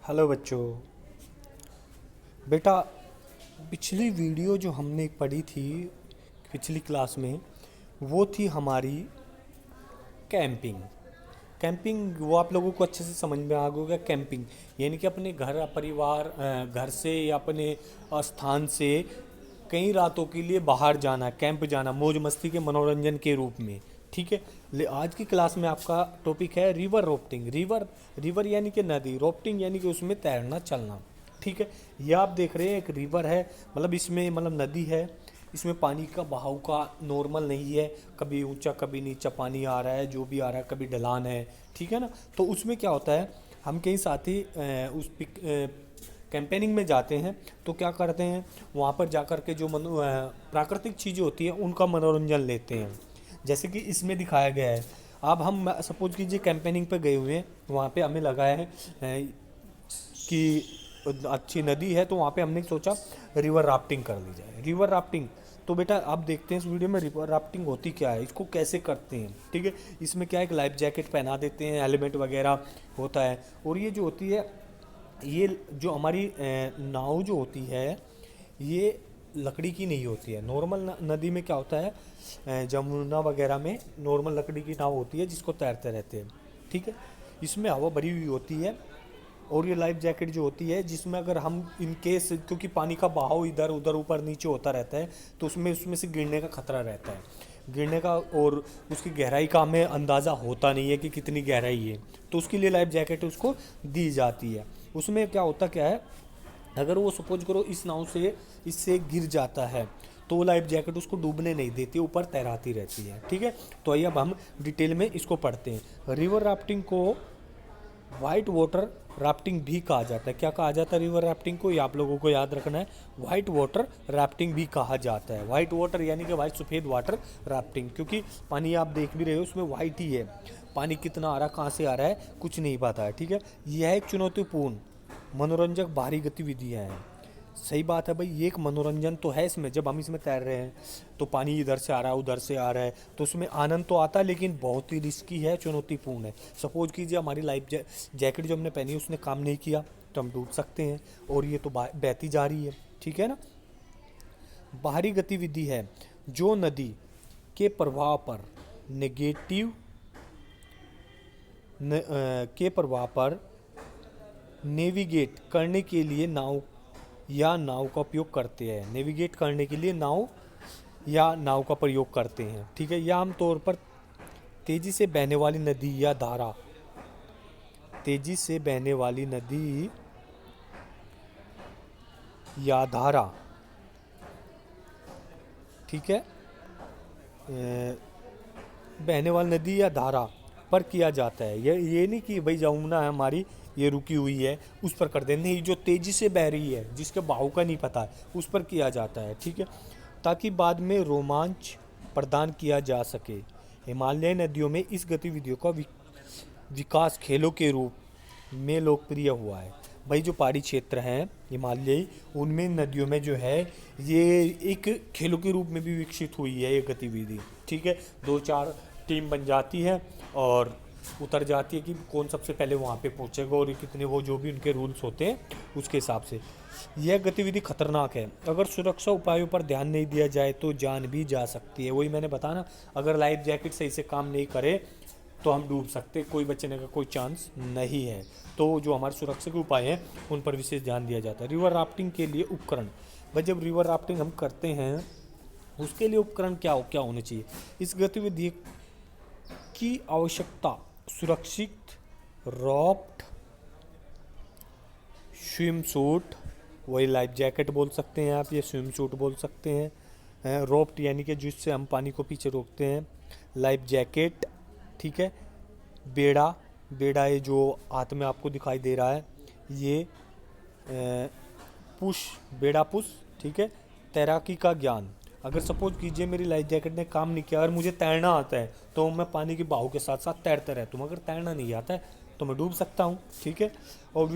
Hello बच्चों। बेटा, पिछली वीडियो जो हमने पढ़ी थी पिछली क्लास में, वो थी हमारी कैंपिंग। कैंपिंग वो आप लोगों को अच्छे से समझ में आ गया होगा। कैंपिंग यानी कि अपने घर परिवार घर से या अपने स्थान से कई रातों के लिए बाहर जाना, कैंप जाना, मौज मस्ती के मनोरंजन के रूप में। ठीक है। आज की क्लास में आपका टॉपिक है रिवर राफ्टिंग। रिवर रिवर यानी कि नदी, राफ्टिंग यानी कि उसमें तैरना चलना। ठीक है। ये आप देख रहे हैं एक रिवर है, मतलब इसमें मतलब नदी है। इसमें पानी का बहाव का नॉर्मल नहीं है, कभी ऊंचा कभी नीचा पानी आ रहा है, जो भी आ रहा है, कभी ढलान है। ठीक है ना। तो उसमें क्या होता है, हम कई साथी उस पिक कैंपेनिंग में जाते हैं तो क्या करते हैं, वहाँ पर जा कर के जो प्राकृतिक चीज़ें होती हैं उनका मनोरंजन लेते हैं। जैसे कि इसमें दिखाया गया है। अब हम सपोज कीजिए कैंपेनिंग पे गए हुए हैं, वहाँ पे हमें लगा है कि अच्छी नदी है, तो वहाँ पे हमने सोचा रिवर राफ्टिंग कर ली जाए। रिवर राफ्टिंग तो बेटा आप देखते हैं इस वीडियो में रिवर राफ्टिंग होती क्या है, इसको कैसे करते हैं। ठीक है। इसमें क्या है, एक लाइफ जैकेट पहना देते हैं, हेलमेट वगैरह होता है। और ये जो होती है, ये जो हमारी नाव जो होती है, ये लकड़ी की नहीं होती है। नॉर्मल नदी में क्या होता है, जमुना वगैरह में नॉर्मल लकड़ी की नाव होती है जिसको तैरते रहते हैं। ठीक है। इसमें हवा भरी हुई होती है। और ये लाइफ जैकेट जो होती है, जिसमें अगर हम इन केस, क्योंकि पानी का बहाव इधर उधर ऊपर नीचे होता रहता है, तो उसमें उसमें से गिरने का खतरा रहता है, गिरने का। और उसकी गहराई का हमें अंदाज़ा होता नहीं है कि कितनी गहराई है, तो उसके लिए लाइफ जैकेट उसको दी जाती है। उसमें क्या होता क्या है, अगर वो सपोज करो इस नाव से इससे गिर जाता है, तो वो लाइफ जैकेट उसको डूबने नहीं देती, ऊपर तैराती रहती है। ठीक है। तो आइए अब हम डिटेल में इसको पढ़ते हैं। रिवर राफ्टिंग को वाइट वाटर राफ्टिंग भी कहा जाता है। क्या कहा जाता है रिवर राफ्टिंग को, ये आप लोगों को याद रखना है। वाइट वाटर राफ्टिंग भी कहा जाता है। वाइट वाटर यानी कि वाइट सफ़ेद वाटर राफ्टिंग, क्योंकि पानी आप देख भी रहे हो उसमें वाइट ही है। पानी कितना आ रहा है, कहाँ से आ रहा है, कुछ नहीं पता है। ठीक है। यह एक चुनौतीपूर्ण मनोरंजक बाहरी गतिविधियाँ हैं। सही बात है भाई, ये एक मनोरंजन तो है इसमें। जब हम इसमें तैर रहे हैं तो पानी इधर से आ रहा है उधर से आ रहा है, तो उसमें आनंद तो आता है, लेकिन बहुत ही रिस्की है, चुनौतीपूर्ण है। सपोज कीजिए हमारी लाइफ जैकेट जो हमने पहनी है उसने काम नहीं किया, तो हम डूब सकते हैं। और ये तो बहती जा रही है। ठीक है ना। बाहरी गतिविधि है जो नदी के प्रवाह पर नेगेटिव के प्रवाह पर नेविगेट करने के लिए नाव का उपयोग करते हैं। नेविगेट करने के लिए नाव का प्रयोग करते हैं। ठीक है। या आमतौर पर तेजी से बहने वाली नदी या धारा, तेजी से बहने वाली नदी या धारा, ठीक है, बहने वाली नदी या धारा पर किया जाता है। ये नहीं कि भाई जमुना है हमारी, ये रुकी हुई है, उस पर कर दें, नहीं, जो तेज़ी से बह रही है, जिसके बहाव का नहीं पता है, उस पर किया जाता है। ठीक है। ताकि बाद में रोमांच प्रदान किया जा सके। हिमालयी नदियों में इस गतिविधियों का विकास खेलों के रूप में लोकप्रिय हुआ है। भाई जो पहाड़ी क्षेत्र हैं हिमालयी, उनमें नदियों में जो है ये एक खेलों के रूप में भी विकसित हुई है ये गतिविधि। ठीक है। दो चार टीम बन जाती है और उतर जाती है कि कौन सबसे पहले वहाँ पे पहुँचेगा, और कितने, वो जो भी उनके रूल्स होते हैं उसके हिसाब से। यह गतिविधि खतरनाक है, अगर सुरक्षा उपायों पर ध्यान नहीं दिया जाए तो जान भी जा सकती है। वही मैंने बताया ना, अगर लाइफ जैकेट सही से काम नहीं करे तो हम डूब सकते, कोई बचने का कोई चांस नहीं है। तो जो हमारे सुरक्षा के उपाय हैं उन पर विशेष ध्यान दिया जाता है। रिवर राफ्टिंग के लिए उपकरण, भाई जब रिवर राफ्टिंग हम करते हैं उसके लिए उपकरण क्या होने चाहिए। इस गतिविधि की आवश्यकता सुरक्षित राफ्ट, स्विम सूट, वही लाइफ जैकेट बोल सकते हैं आप, ये स्विम सूट बोल सकते हैं। राफ्ट यानी कि जिससे हम पानी को पीछे रोकते हैं। लाइफ जैकेट, ठीक है। बेड़ा, बेड़ा ये जो हाथ में आपको दिखाई दे रहा है, ये पुश, बेड़ा पुश, ठीक है। तैराकी का ज्ञान, अगर सपोज कीजिए मेरी लाइफ जैकेट ने काम नहीं किया और मुझे तैरना आता है तो मैं पानी के बहाव के साथ साथ तैरता रहता हूँ। अगर तैरना नहीं आता है तो मैं डूब सकता हूँ। ठीक है। और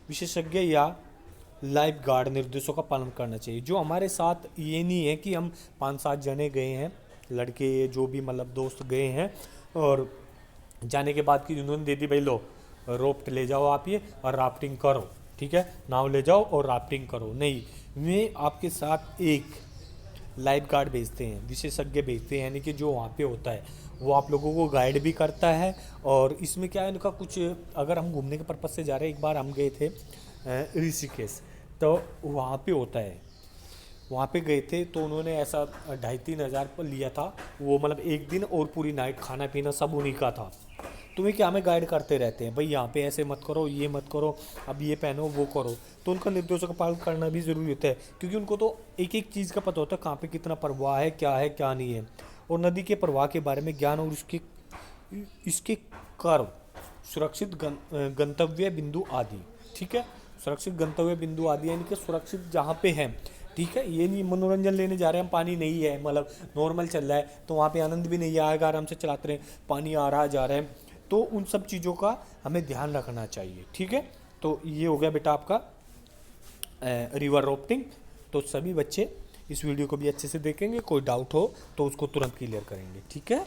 विशेषज्ञ या लाइफ गार्ड निर्देशों का पालन करना चाहिए। जो हमारे साथ, ये नहीं है कि हम 5-7 जने गए हैं, लड़के जो भी मतलब दोस्त गए हैं, और जाने के बाद कि उन्होंने दे दी भाई लो रोप्ट ले जाओ आप ये और राफ्टिंग करो, ठीक है, नाव ले जाओ और राफ्टिंग करो। नहीं, वे आपके साथ एक लाइफ गार्ड भेजते हैं, विशेषज्ञ भेजते हैं, यानी कि जो वहाँ पे होता है वो आप लोगों को गाइड भी करता है। और इसमें क्या है इनका कुछ, अगर हम घूमने के पर्पज़ से जा रहे हैं, एक बार हम गए थे ऋषिकेश, तो वहाँ पे होता है, वहाँ पे गए थे तो उन्होंने ऐसा 2,500-3,000 पर लिया था वो, मतलब एक दिन और पूरी नाइट खाना पीना सब उन्हीं का था। तुम्हें क्या, हमें गाइड करते रहते हैं भाई, यहाँ पे ऐसे मत करो, ये मत करो, अब ये पहनो, वो करो। तो उनका निर्देशों का पालन करना भी ज़रूरी होता है, क्योंकि उनको तो एक एक चीज़ का पता होता है, कहाँ पे कितना प्रवाह है, क्या नहीं है, और नदी के प्रवाह के बारे में ज्ञान, और उसके इसके कर्व, सुरक्षित गंतव्य बिंदु आदि, ठीक है, सुरक्षित गंतव्य बिंदु आदि यानी कि सुरक्षित जहाँ पे हैं, ठीक है। ये नहीं मनोरंजन लेने जा रहे हैं हम, पानी नहीं है, मतलब नॉर्मल चल रहा है तो वहाँ पे आनंद भी नहीं आएगा, आराम से चलाते रहे, पानी आ रहा जा रहा है, तो उन सब चीज़ों का हमें ध्यान रखना चाहिए, ठीक है। तो ये हो गया बेटा आपका रिवर राफ्टिंग। तो सभी बच्चे इस वीडियो को भी अच्छे से देखेंगे, कोई डाउट हो तो उसको तुरंत क्लियर करेंगे, ठीक है।